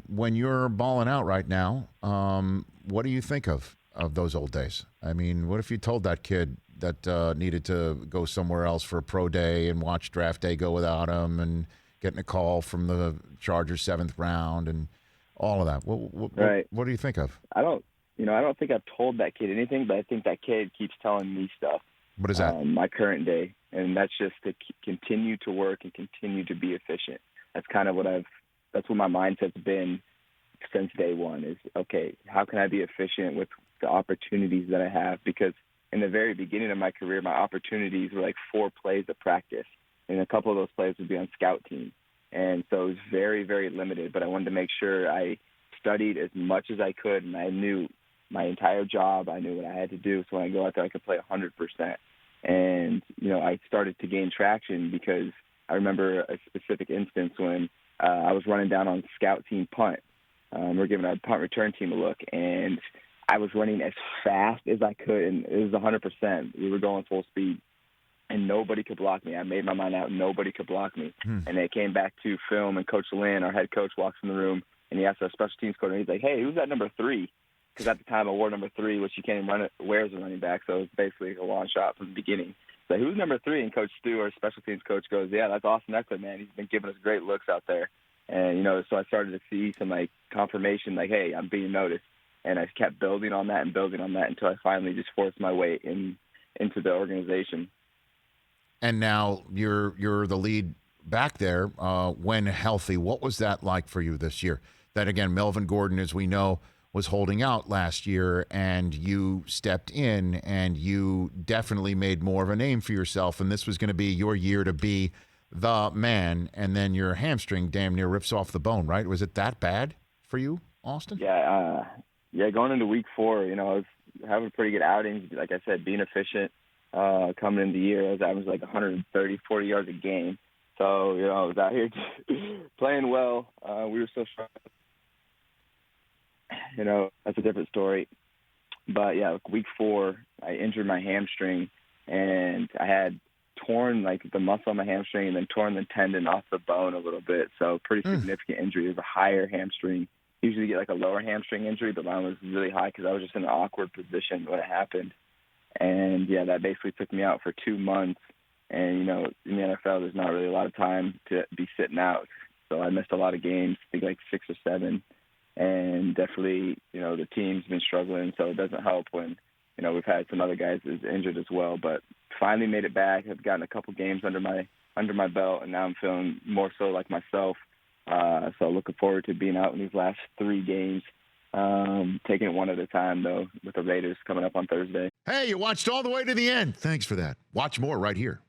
When you're balling out right now, what do you think of those old days? I mean, what if you told that kid that needed to go somewhere else for a pro day and watch draft day go without him and getting a call from the Chargers 7th round and all of that? Right. What do you think of? I don't think I've told that kid anything, but I think that kid keeps telling me stuff. What is that? My current day, and that's just to continue to work and continue to be efficient. That's kind of that's what my mindset's been since day one is, okay, how can I be efficient with the opportunities that I have? Because in the very beginning of my career, my opportunities were like 4 plays of practice, and a couple of those plays would be on scout team. And so it was very, very limited, but I wanted to make sure I studied as much as I could, and I knew my entire job. I knew what I had to do, so when I go out there, I could play 100%. And, I started to gain traction because I remember a specific instance when I was running down on scout team punt. We're giving our punt return team a look, and I was running as fast as I could, and it was 100%. We were going full speed, and nobody could block me. I made my mind out. Nobody could block me. And they came back to film, and Coach Lynn, our head coach, walks in the room, and he asked our special teams coach, and he's like, hey, who's that number 3? Because at the time I wore number 3, which you can't even wear as a running back, so it was basically a long shot from the beginning. So who's number 3? And Coach Stu, our special teams coach, goes, yeah, that's Austin Ekeler, man. He's been giving us great looks out there. And, so I started to see some, confirmation, hey, I'm being noticed. And I kept building on that until I finally just forced my way into the organization. And now you're the lead back there when healthy. What was that like for you this year? That, again, Melvin Gordon, as we know, was holding out last year, and you stepped in, and you definitely made more of a name for yourself, and this was going to be your year to be the man, and then your hamstring damn near rips off the bone, right? Was it that bad for you, Austin? Yeah, going into week 4, I was having pretty good outings. Like I said, being efficient coming into the year. I was averaging 130, 40 yards a game. So, I was out here playing well. We were still strong. That's a different story. But, yeah, week 4, I injured my hamstring, and I had torn, the muscle on my hamstring and then torn the tendon off the bone a little bit. So pretty significant injury. It was a higher hamstring. Usually get, a lower hamstring injury, but mine was really high because I was just in an awkward position when it happened. And, yeah, that basically took me out for 2 months. And, in the NFL, there's not really a lot of time to be sitting out. So I missed a lot of games, I think 6 or 7. And definitely, the team's been struggling, so it doesn't help when, we've had some other guys who's injured as well. But finally made it back. I've gotten a couple games under my belt, and now I'm feeling more so like myself. So looking forward to being out in these last 3 games, taking it one at a time, though, with the Raiders coming up on Thursday. Hey, you watched all the way to the end. Thanks for that. Watch more right here.